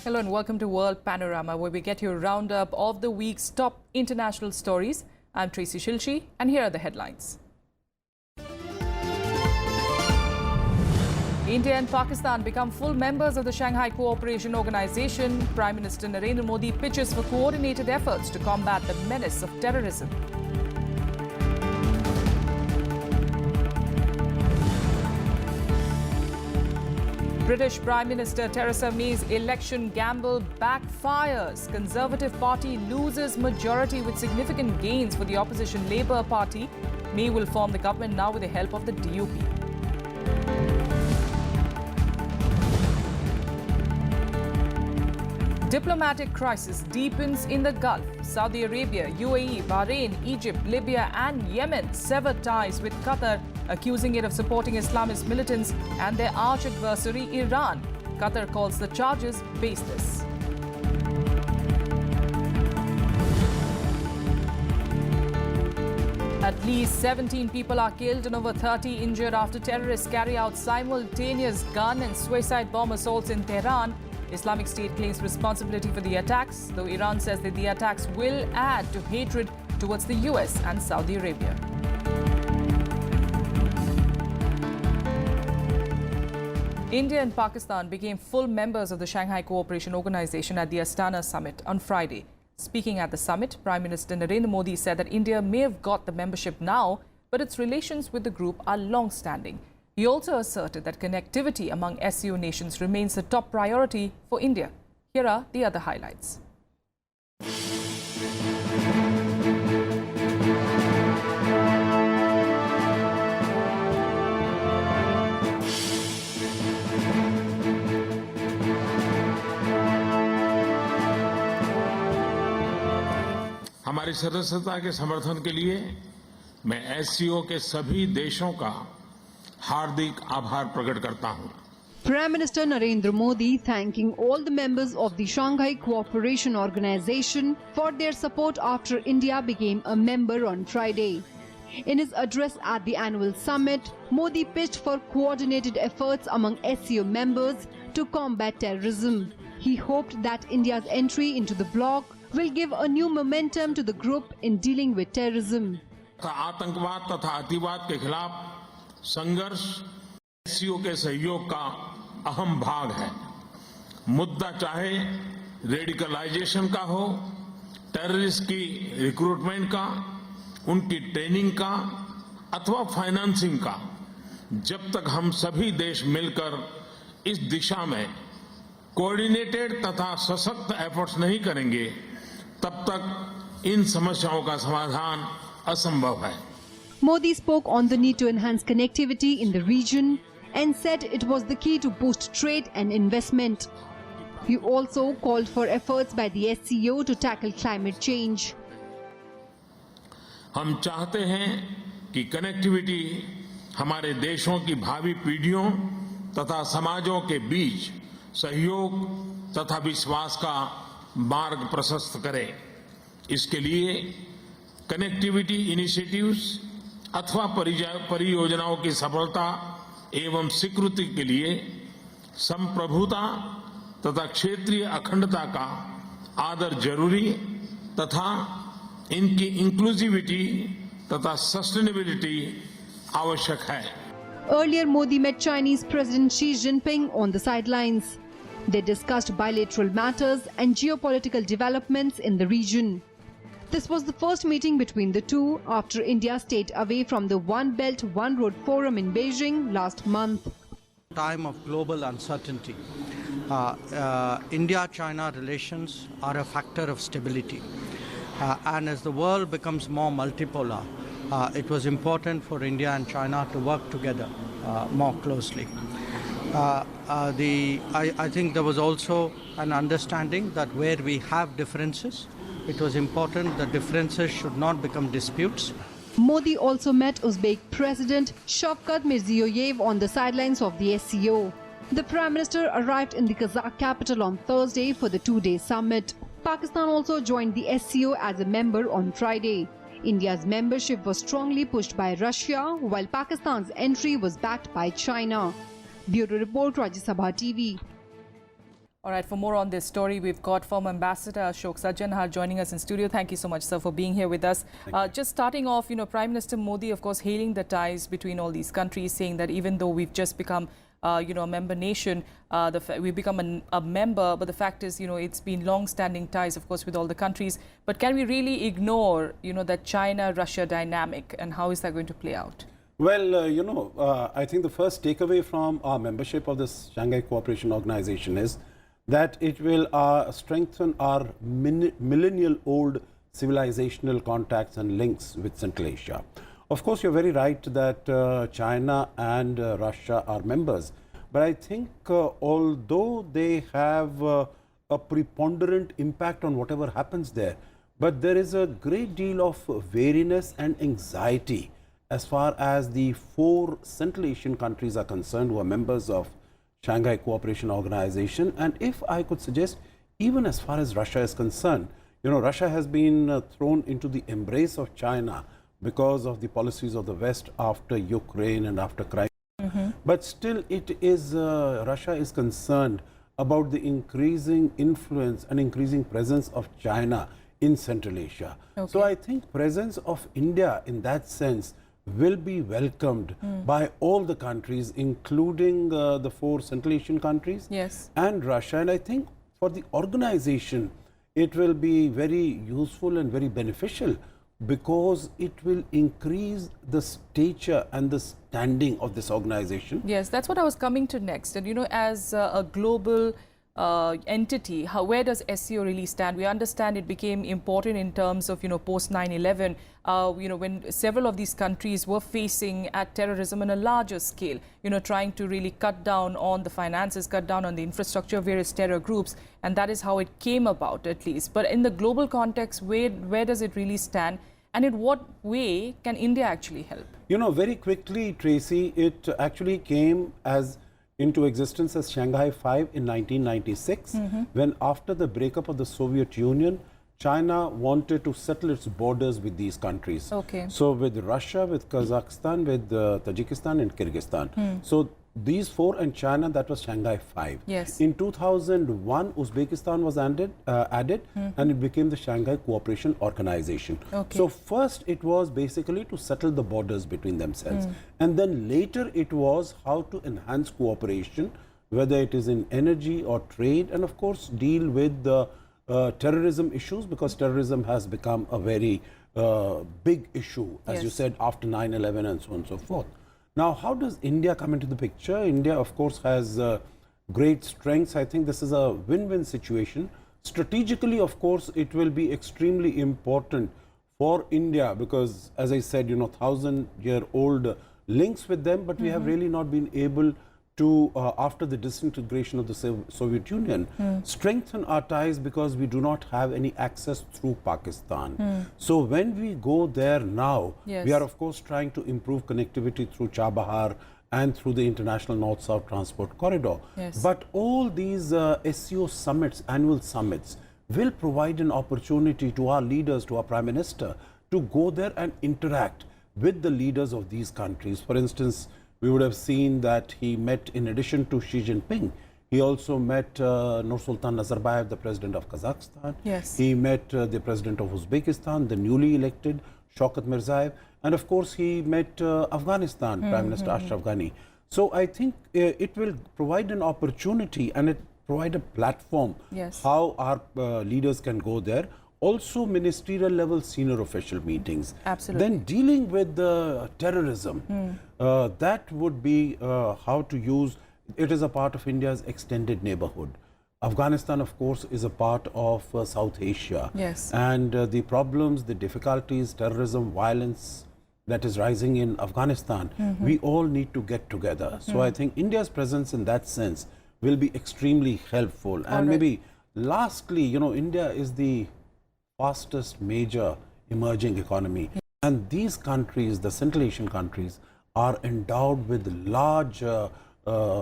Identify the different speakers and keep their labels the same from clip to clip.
Speaker 1: Hello and welcome to World Panorama, where we get you a roundup of the week's top international stories. I'm Tracy Shilshi, and here are the headlines. India and Pakistan become full members of the Shanghai Cooperation Organization. Prime Minister Narendra Modi pitches for coordinated efforts to combat the menace of terrorism. British Prime Minister Theresa May's election gamble backfires. Conservative Party loses majority with significant gains for the opposition Labour Party. May will form the government now with the help of the DUP. Diplomatic crisis deepens in the Gulf. Saudi Arabia, UAE, Bahrain, Egypt, Libya and Yemen sever ties with Qatar, accusing it of supporting Islamist militants and their arch-adversary Iran. Qatar calls the charges baseless. At least 17 people are killed and over 30 injured after terrorists carry out simultaneous gun and suicide bomb assaults in Tehran. Islamic State claims responsibility for the attacks, though Iran says that the attacks will add to hatred towards the US and Saudi Arabia. India and Pakistan became full members of the Shanghai Cooperation Organization at the Astana summit on Friday. Speaking at the summit, Prime Minister Narendra Modi said that India may have got the membership now, but its relations with the group are long-standing. He also asserted that connectivity among SCO nations remains a top priority for India. Here are the other highlights.
Speaker 2: हमारी सदस्यता के समर्थन के लिए मैं SCO के सभी देशों का हार्दिक आभार प्रकट करता हूं.
Speaker 3: Prime Minister Narendra Modi thanking all the members of the Shanghai Cooperation Organization for their support after India became a member on Friday. In his address at the annual summit, Modi pitched for coordinated efforts among SCO members to combat terrorism. He hoped that India's entry into the bloc will give a new momentum to the group in dealing with terrorism.
Speaker 2: आतंकवाद तथा अतिवाद के खिलाफ संघर्ष SCO के सहयोग का अहम भाग है. मुद्दा चाहे रेडिकलाइजेशन का हो, टेररिस्ट की रिक्रूटमेंट का, उनकी ट्रेनिंग का अथवा फाइनेंसिंग का, जब तक हम सभी देश मिलकर इस दिशा में कोऑर्डिनेटेड तथा सशक्त एफर्ट्स नहीं करेंगे, तब तक इन समस्याओं का समाधान असंभव है.
Speaker 3: Modi spoke on the need to enhance connectivity in the region and said it was the key to boost trade and investment. He also called for efforts by the SCO to tackle climate change.
Speaker 2: हम चाहते हैं कि connectivity हमारे देशों की भावी पीढ़ियों तथा समाजों के बीच सहयोग तथा विश्वास का मार्ग प्रशस्त करे. इसके लिए कनेक्टिविटी इनिशिएटिव्स अथवा परियोजनाओं की सफलता एवं स्वीकृति के लिए संप्रभुता तथा क्षेत्रीय अखंडता का आदर जरूरी तथा इनकी इंक्लूसिविटी तथा सस्टेनेबिलिटी आवश्यक है.
Speaker 3: Earlier, Modi met Chinese President Xi Jinping on the sidelines. They discussed bilateral matters and geopolitical developments in the region. This was the first meeting between the two after India stayed away from the One Belt, One Road Forum in Beijing last month.
Speaker 4: Time of global uncertainty, India-China relations are a factor of stability. And as the world becomes more multipolar, it was important for India and China to work together more closely. I think there was also an understanding that where we have differences, it was important that differences should not become disputes.
Speaker 3: Modi also met Uzbek President Shavkat Mirziyoyev on the sidelines of the SCO. The Prime Minister arrived in the Kazakh capital on Thursday for the two-day summit. Pakistan also joined the SCO as a member on Friday. India's membership was strongly pushed by Russia, while Pakistan's entry was backed by China. Bureau Report, Rajya Sabha TV.
Speaker 1: All right, for more on this story, we've got former Ambassador Ashok Sajjanhar joining us in studio. Thank you so much, sir, for being here with us. Just starting off, Prime Minister Modi, of course, hailing the ties between all these countries, saying that even though we've just become, a member nation, we've become a member, but the fact is, it's been long-standing ties, of course, with all the countries. But can we really ignore, that China-Russia dynamic, and how is that going to play out?
Speaker 5: Well, I think the first takeaway from our membership of this Shanghai Cooperation Organization is that it will strengthen our millennial-old civilizational contacts and links with Central Asia. Of course, you're very right that China and Russia are members. But I think although they have a preponderant impact on whatever happens there, but there is a great deal of wariness and anxiety as far as the 4 Central Asian countries are concerned who are members of Shanghai Cooperation Organization. And if I could suggest, even as far as Russia is concerned, Russia has been thrown into the embrace of China because of the policies of the West after Ukraine and after Crimea. But still, it is Russia is concerned about the increasing influence and increasing presence of China in Central Asia. Okay. So I think presence of India in that sense will be welcomed by all the countries, including the 4 Central Asian countries and Russia. And I think for the organization, it will be very useful and very beneficial because it will increase the stature and the standing of this organization.
Speaker 1: Yes, that's what I was coming to next. And, as a global entity, where does SCO really stand? We understand it became important in terms of, post 9/11, when several of these countries were facing at terrorism on a larger scale, trying to really cut down on the finances, cut down on the infrastructure of various terror groups. And that is how it came about, at least. But in the global context, where does it really stand? And in what way can India actually help?
Speaker 5: Very quickly, Tracy, it actually came into existence as Shanghai 5 in 1996, when after the breakup of the Soviet Union, China wanted to settle its borders with these countries.
Speaker 1: Okay.
Speaker 5: So with Russia, with Kazakhstan, with Tajikistan and Kyrgyzstan. So these 4 and China, that was Shanghai 5.
Speaker 1: Yes.
Speaker 5: In 2001, Uzbekistan was added and it became the Shanghai Cooperation Organization.
Speaker 1: Okay.
Speaker 5: So first it was basically to settle the borders between themselves. And then later it was how to enhance cooperation, whether it is in energy or trade, and of course deal with the terrorism issues, because terrorism has become a very big issue, as you said, after 9/11 and so on and so forth. Now, how does India come into the picture? India, of course, has great strengths. I think this is a win-win situation. Strategically, of course, it will be extremely important for India because, as I said, 1,000-year-old links with them, but we have really not been able to, after the disintegration of the Soviet Union, strengthen our ties because we do not have any access through Pakistan. So when we go there now, we are of course trying to improve connectivity through Chabahar and through the International North-South Transport Corridor. But all these SCO summits, annual summits, will provide an opportunity to our leaders, to our Prime Minister, to go there and interact with the leaders of these countries. For instance, we would have seen that he met, in addition to Xi Jinping, he also met Nursultan Nazarbayev, the president of Kazakhstan. He met the president of Uzbekistan, the newly elected Shaukat Mirzayev. And of course, he met Afghanistan, Prime Minister Ashraf Ghani. So I think it will provide an opportunity and it provide a platform how our leaders can go there. Also ministerial level senior official meetings.
Speaker 1: Absolutely.
Speaker 5: Then dealing with the terrorism, that would be how to use, it is a part of India's extended neighborhood. Afghanistan, of course, is a part of South Asia. And the problems, the difficulties, terrorism, violence that is rising in Afghanistan, we all need to get together. So I think India's presence in that sense will be extremely helpful. And maybe lastly, India is the fastest major emerging economy. And these countries, the Central Asian countries, are endowed with large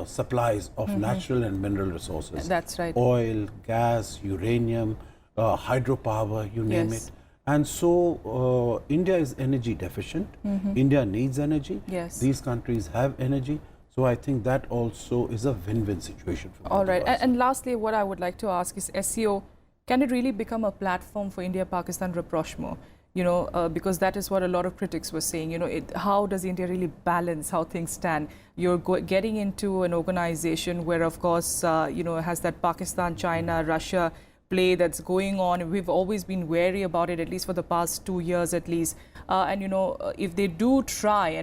Speaker 5: supplies of natural and mineral resources.
Speaker 1: That's right.
Speaker 5: Oil, gas, uranium, hydropower, you name it. And so India is energy deficient. India needs energy. These countries have energy. So I think that also is a win-win situation for
Speaker 1: All
Speaker 5: both
Speaker 1: right.
Speaker 5: of us.
Speaker 1: And lastly, what I would like to ask is SCO, can it really become a platform for India-Pakistan rapprochement? You know, because that is what a lot of critics were saying. You know, how does India really balance how things stand? You're getting into an organization where, of course, you know, has that Pakistan, China, Russia play that's going on. We've always been wary about it, at least for the past 2 years at least. And, you know, if they do try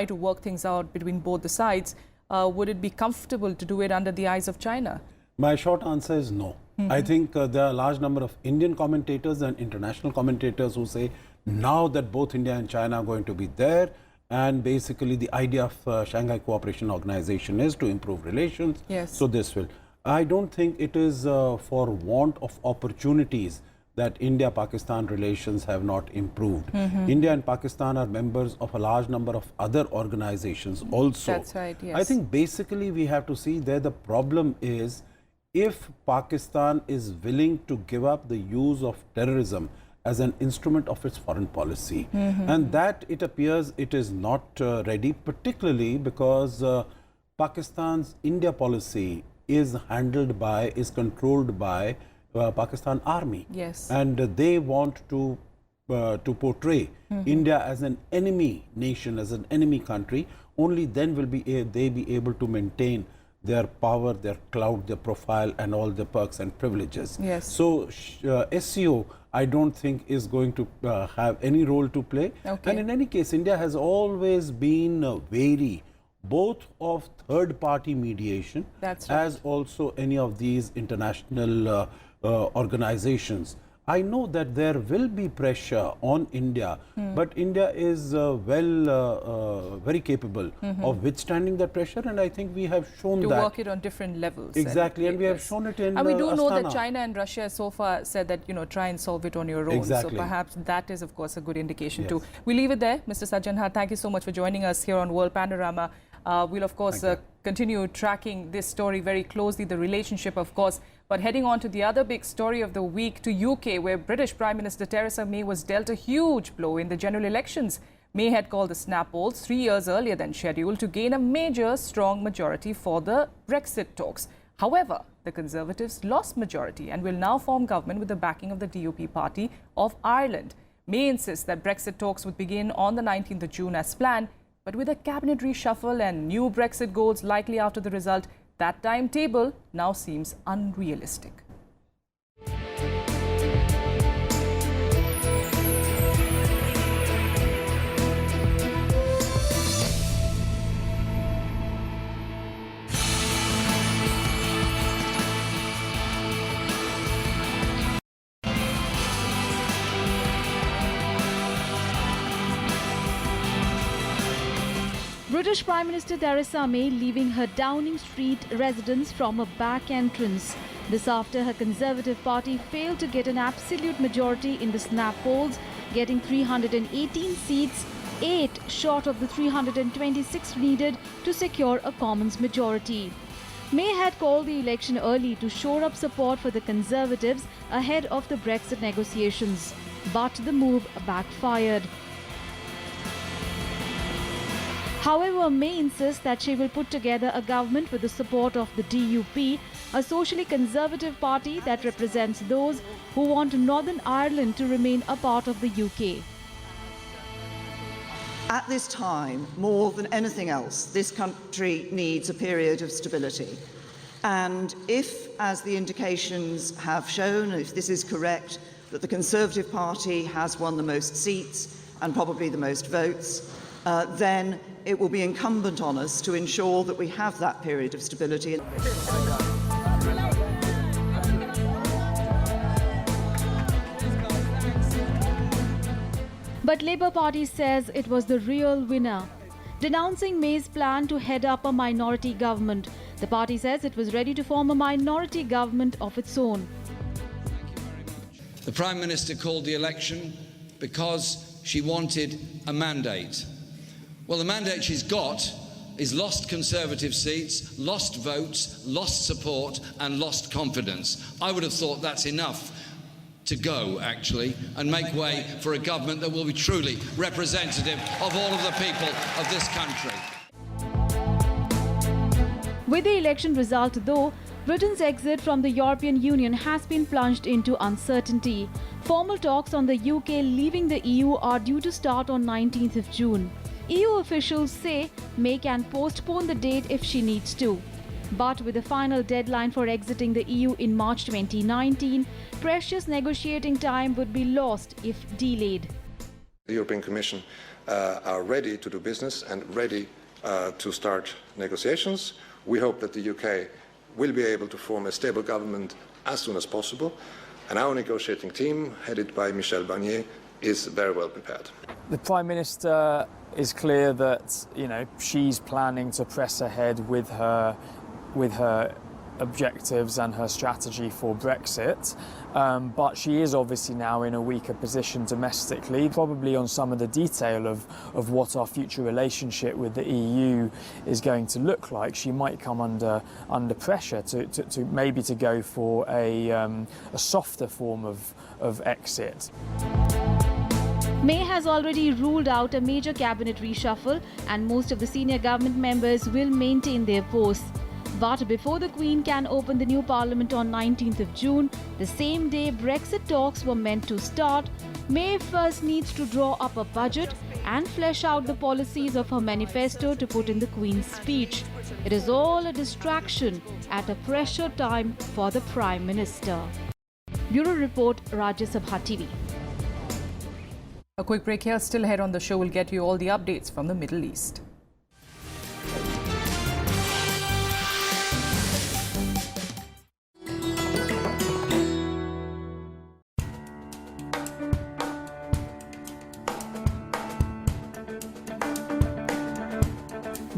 Speaker 1: to work things out between both the sides, would it be comfortable to do it under the eyes of China?
Speaker 5: My short answer is no. I think there are a large number of Indian commentators and international commentators who say now that both India and China are going to be there, and basically the idea of Shanghai Cooperation Organization is to improve relations.
Speaker 1: Yes.
Speaker 5: So this will. I don't think it is for want of opportunities that India-Pakistan relations have not improved. India and Pakistan are members of a large number of other organizations also.
Speaker 1: That's right, yes.
Speaker 5: I think basically we have to see there the problem is if Pakistan is willing to give up the use of terrorism as an instrument of its foreign policy, and that it appears it is not ready, particularly because Pakistan's India policy is controlled by Pakistan Army.
Speaker 1: Yes.
Speaker 5: And they want to portray India as an enemy nation, as an enemy country. Only then will they be able to maintain their power, their clout, their profile, and all the perks and privileges.
Speaker 1: Yes.
Speaker 5: So SCO, I don't think is going to have any role to play.
Speaker 1: Okay.
Speaker 5: And in any case, India has always been wary both of third-party mediation
Speaker 1: That's right.
Speaker 5: as also any of these international organizations. I know that there will be pressure on India, but India is very capable of withstanding that pressure, and I think we have shown
Speaker 1: To
Speaker 5: that.
Speaker 1: work it on different levels.
Speaker 5: Exactly, and we have
Speaker 1: yes.
Speaker 5: shown it in
Speaker 1: And we do know that
Speaker 5: Astana.
Speaker 1: China and Russia so far said that, you know, try and solve it on your own.
Speaker 5: Exactly.
Speaker 1: So perhaps that is, of course, a good indication
Speaker 5: Yes.
Speaker 1: too. We leave it there. Mr. Sajjanhar, thank you so much for joining us here on World Panorama. We'll, of course, continue tracking this story very closely, the relationship, of course. But heading on to the other big story of the week, to UK, where British Prime Minister Theresa May was dealt a huge blow in the general elections. May had called the snap polls 3 years earlier than scheduled to gain a major, strong majority for the Brexit talks. However, the Conservatives lost majority and will now form government with the backing of the DUP party of Ireland. May insists that Brexit talks would begin on the 19th of June as planned, but with a cabinet reshuffle and new Brexit goals likely after the result, that timetable now seems unrealistic.
Speaker 6: British Prime Minister Theresa May leaving her Downing Street residence from a back entrance. This after her Conservative Party failed to get an absolute majority in the snap polls, getting 318 seats, 8 short of the 326 needed to secure a Commons majority. May had called the election early to shore up support for the Conservatives ahead of the Brexit negotiations, but the move backfired. However, May insists that she will put together a government with the support of the DUP, a socially conservative party that represents those who want Northern Ireland to remain a part of the UK.
Speaker 7: At this time, more than anything else, this country needs a period of stability. And if, as the indications have shown, if this is correct, that the Conservative Party has won the most seats and probably the most votes, then it will be incumbent on us to ensure that we have that period of stability.
Speaker 6: But Labour Party says it was the real winner. Denouncing May's plan to head up a minority government, the party says it was ready to form a minority government of its own.
Speaker 8: The Prime Minister called the election because she wanted a mandate. Well, the mandate she's got is lost Conservative seats, lost votes, lost support and lost confidence. I would have thought that's enough to go, actually, and make way for a government that will be truly representative of all of the people of this country.
Speaker 6: With the election result, though, Britain's exit from the European Union has been plunged into uncertainty. Formal talks on the UK leaving the EU are due to start on 19th of June. EU officials say May can postpone the date if she needs to. But with the final deadline for exiting the EU in March 2019, precious negotiating time would be lost if delayed.
Speaker 9: The European Commission are ready to do business and ready to start negotiations. We hope that the UK will be able to form a stable government as soon as possible, and our negotiating team, headed by Michel Barnier, is very well prepared.
Speaker 10: The Prime Minister is clear that, she's planning to press ahead with her objectives and her strategy for Brexit, but she is obviously now in a weaker position domestically, probably on some of the detail of what our future relationship with the EU is going to look like. She might come under pressure to maybe to go for a softer form of exit.
Speaker 6: May has already ruled out a major cabinet reshuffle, and most of the senior government members will maintain their posts. But before the Queen can open the new Parliament on 19th of June, the same day Brexit talks were meant to start, May first needs to draw up a budget and flesh out the policies of her manifesto to put in the Queen's speech. It is all a distraction at a pressure time for the Prime Minister. Bureau Report, Rajya Sabha TV.
Speaker 1: A quick break here. Still ahead on the show, we'll get you all the updates from the Middle East.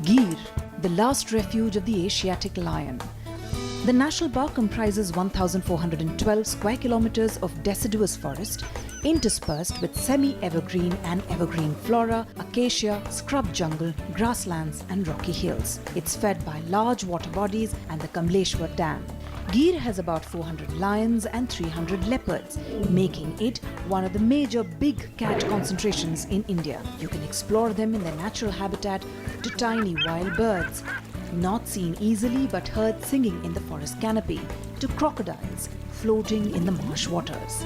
Speaker 11: Gir, the last refuge of the Asiatic lion. The national park comprises 1,412 square kilometers of deciduous forest, interspersed with semi-evergreen and evergreen flora, acacia, scrub jungle, grasslands and rocky hills. It's fed by large water bodies and the Kamleshwar Dam. Gir has about 400 lions and 300 leopards, making it one of the major big cat concentrations in India. You can explore them in their natural habitat to tiny wild birds, not seen easily but heard singing in the forest canopy, to crocodiles floating in the marsh waters.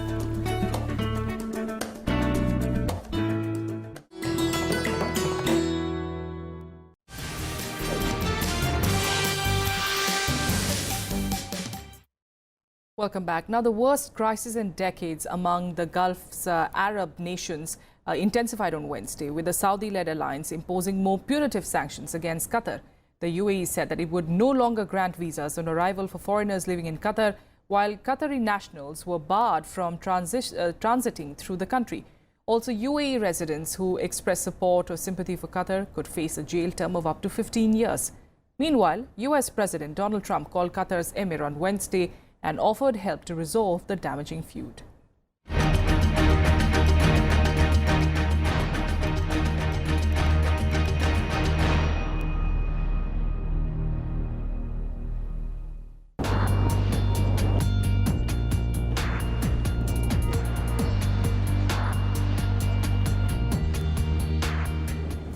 Speaker 1: Welcome back. Now, the worst crisis in decades among the Gulf's Arab nations intensified on Wednesday, with the Saudi-led alliance imposing more punitive sanctions against Qatar. The UAE said that it would no longer grant visas on arrival for foreigners living in Qatar, while Qatari nationals were barred from transiting through the country. Also, UAE residents who express support or sympathy for Qatar could face a jail term of up to 15 years. Meanwhile, US President Donald Trump called Qatar's emir on Wednesday and offered help to resolve the damaging feud.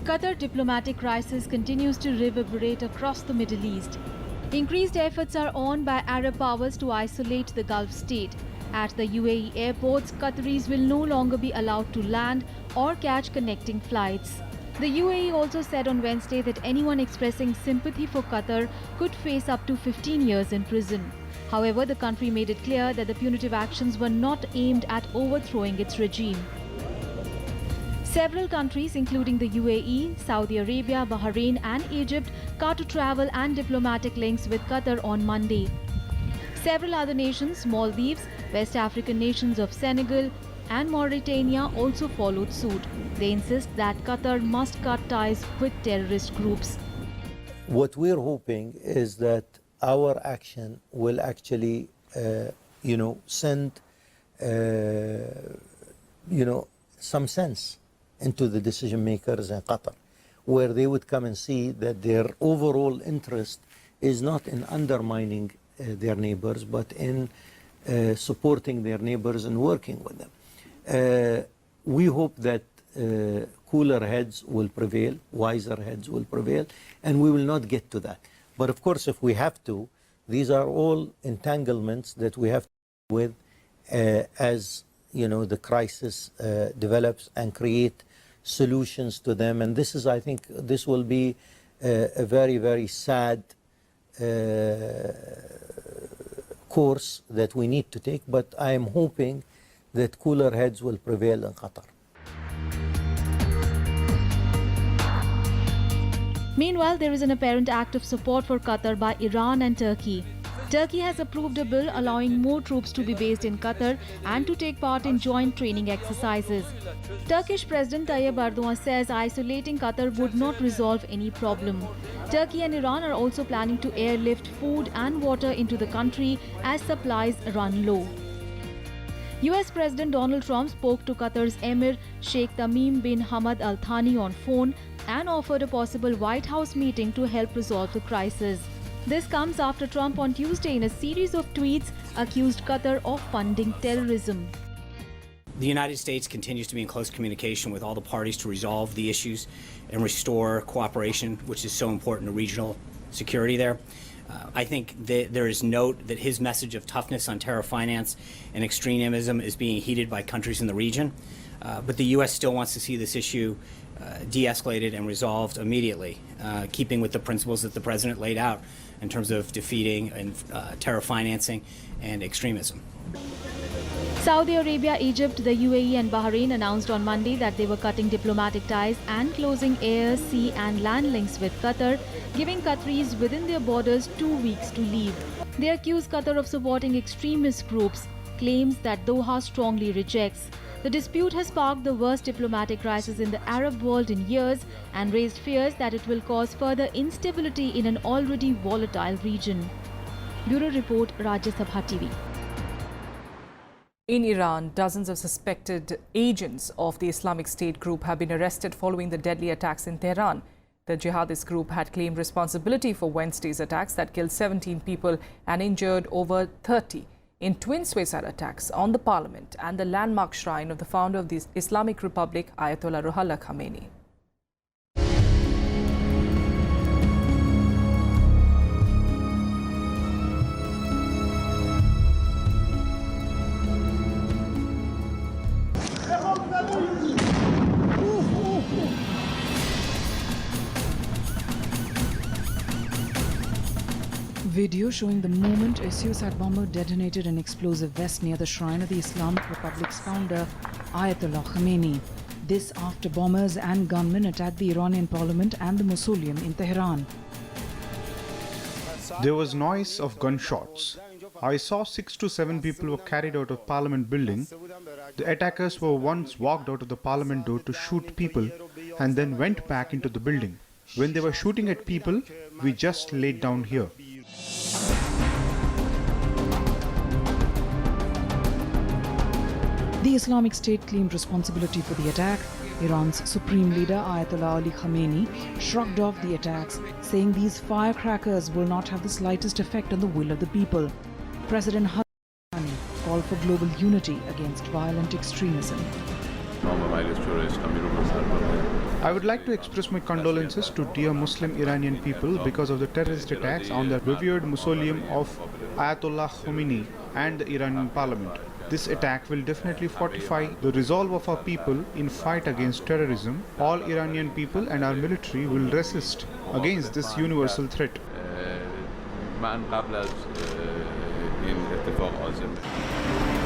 Speaker 6: Qatar diplomatic crisis continues to reverberate across the Middle East. Increased efforts are on by Arab powers to isolate the Gulf state. At the UAE airports, Qataris will no longer be allowed to land or catch connecting flights. The UAE also said on Wednesday that anyone expressing sympathy for Qatar could face up to 15 years in prison. However, the country made it clear that the punitive actions were not aimed at overthrowing its regime. Several countries, including the UAE, Saudi Arabia, Bahrain and Egypt, cut to travel and diplomatic links with Qatar on Monday. Several other nations, Maldives, West African nations of Senegal and Mauritania also followed suit. They insist that Qatar must cut ties with terrorist groups.
Speaker 12: What we're hoping is that our action will actually, send, some sense into the decision makers in Qatar, where they would come and see that their overall interest is not in undermining their neighbors, but in supporting their neighbors and working with them. We hope that cooler heads will prevail, wiser heads will prevail, and we will not get to that. But of course, if we have to, these are all entanglements that we have to deal with as the crisis develops and create solutions to them. And this is, I think, this will be a very, very sad course that we need to take. But I am hoping that cooler heads will prevail in Qatar.
Speaker 6: Meanwhile, there is an apparent act of support for Qatar by Iran and Turkey. Turkey has approved a bill allowing more troops to be based in Qatar and to take part in joint training exercises. Turkish President Tayyip Erdogan says isolating Qatar would not resolve any problem. Turkey and Iran are also planning to airlift food and water into the country as supplies run low. US President Donald Trump spoke to Qatar's Emir Sheikh Tamim bin Hamad Al Thani on phone and offered a possible White House meeting to help resolve the crisis. This comes after Trump on Tuesday in a series of tweets accused Qatar of funding terrorism.
Speaker 13: The United States continues to be in close communication with all the parties to resolve the issues and restore cooperation, which is so important to regional security there. I think that there is note that his message of toughness on terror finance and extremism is being heeded by countries in the region. But the U.S. still wants to see this issue de-escalated and resolved immediately, keeping with the principles that the President laid out in terms of defeating terror financing and extremism.
Speaker 6: Saudi Arabia, Egypt, the UAE and Bahrain announced on Monday that they were cutting diplomatic ties and closing air, sea and land links with Qatar, giving Qataris within their borders 2 weeks to leave. They accuse Qatar of supporting extremist groups, claims that Doha strongly rejects. The dispute has sparked the worst diplomatic crisis in the Arab world in years and raised fears that it will cause further instability in an already volatile region. Bureau Report, Rajya Sabha TV.
Speaker 1: In Iran, dozens of suspected agents of the Islamic State group have been arrested following the deadly attacks in Tehran. The jihadist group had claimed responsibility for Wednesday's attacks that killed 17 people and injured over 30 in twin suicide attacks on the parliament and the landmark shrine of the founder of the Islamic Republic, Ayatollah Ruhollah Khomeini.
Speaker 11: Video showing the moment a suicide bomber detonated an explosive vest near the shrine of the Islamic Republic's founder, Ayatollah Khomeini. This after bombers and gunmen attacked the Iranian parliament and the mausoleum in Tehran.
Speaker 14: There was noise of gunshots. I saw 6 to 7 people were carried out of Parliament building. The attackers were once walked out of the Parliament door to shoot people and then went back into the building. When they were shooting at people, we just laid down here.
Speaker 11: The Islamic State claimed responsibility for the attack. Iran's supreme leader Ayatollah Ali Khamenei shrugged off the attacks, saying these firecrackers will not have the slightest effect on the will of the people. President Hassan called for global unity against violent extremism.
Speaker 14: I would like to express my condolences to dear Muslim Iranian people because of the terrorist attacks on the revered mausoleum of Ayatollah Khomeini and the Iranian parliament. This attack will definitely fortify the resolve of our people in fight against terrorism. All Iranian people and our military will resist against this universal threat.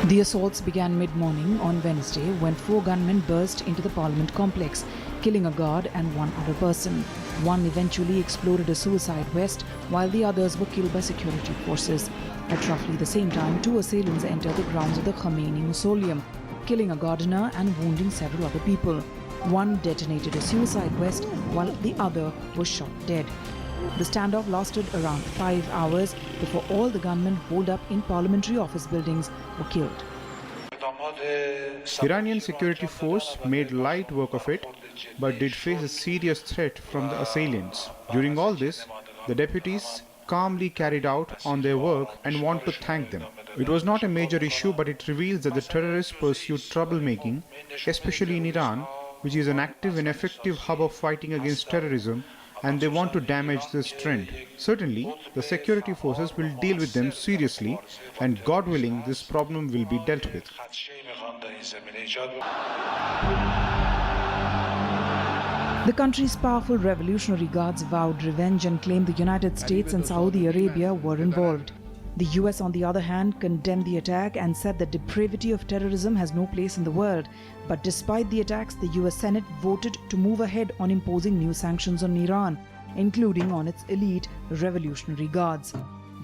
Speaker 11: The assaults began mid-morning on Wednesday when 4 gunmen burst into the parliament complex, killing a guard and 1 other person. One eventually exploded a suicide vest while the others were killed by security forces. At roughly the same time, 2 assailants entered the grounds of the Khomeini mausoleum, killing a gardener and wounding several other people. One detonated a suicide vest while the other was shot dead. The standoff lasted around 5 hours before all the gunmen holed up in parliamentary office buildings were killed.
Speaker 14: Iranian security force made light work of it, but did face a serious threat from the assailants. During all this, the deputies calmly carried out on their work and want to thank them. It was not a major issue, but it reveals that the terrorists pursued troublemaking, especially in Iran, which is an active and effective hub of fighting against terrorism and they want to damage this trend. Certainly, the security forces will deal with them seriously, and God willing, this problem will be dealt with.
Speaker 11: The country's powerful Revolutionary Guards vowed revenge and claimed the United States and Saudi Arabia were involved. The US, on the other hand, condemned the attack and said the depravity of terrorism has no place in the world. But despite the attacks, the US Senate voted to move ahead on imposing new sanctions on Iran, including on its elite Revolutionary Guards.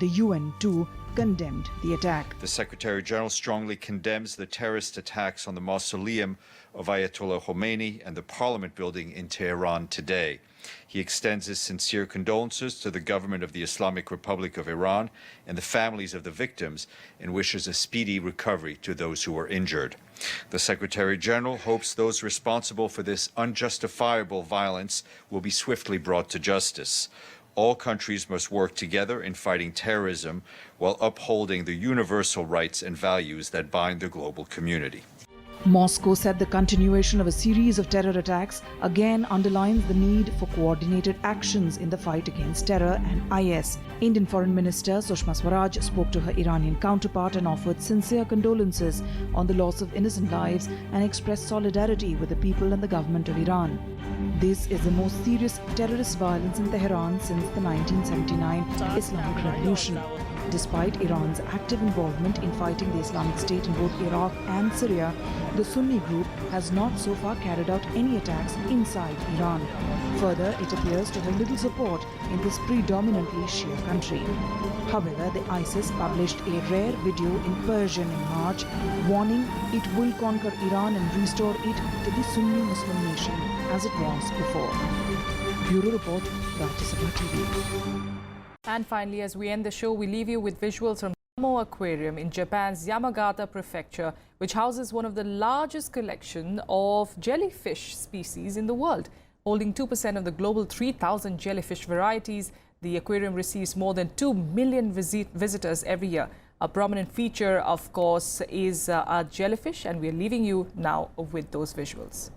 Speaker 11: The UN, too, condemned the attack.
Speaker 15: The Secretary General strongly condemns the terrorist attacks on the mausoleum of Ayatollah Khomeini and the Parliament building in Tehran today. He extends his sincere condolences to the government of the Islamic Republic of Iran and the families of the victims and wishes a speedy recovery to those who were injured. The Secretary General hopes those responsible for this unjustifiable violence will be swiftly brought to justice. All countries must work together in fighting terrorism while upholding the universal rights and values that bind the global community.
Speaker 11: Moscow said the continuation of a series of terror attacks again underlines the need for coordinated actions in the fight against terror and IS. Indian Foreign Minister Sushma Swaraj spoke to her Iranian counterpart and offered sincere condolences on the loss of innocent lives and expressed solidarity with the people and the government of Iran. This is the most serious terrorist violence in Tehran since the 1979 Islamic Revolution. Despite Iran's active involvement in fighting the Islamic State in both Iraq and Syria, the Sunni group has not so far carried out any attacks inside Iran. Further, it appears to have little support in this predominantly Shia country. However, the ISIS published a rare video in Persian in March, warning it will conquer Iran and restore it to the Sunni Muslim nation as it was before. Bureau Report, Rajya Sabha TV.
Speaker 1: And finally, as we end the show, we leave you with visuals from Tomo Aquarium in Japan's Yamagata Prefecture, which houses one of the largest collection of jellyfish species in the world. Holding 2% of the global 3,000 jellyfish varieties, the aquarium receives more than 2 million visitors every year. A prominent feature, of course, is a jellyfish, and we're leaving you now with those visuals.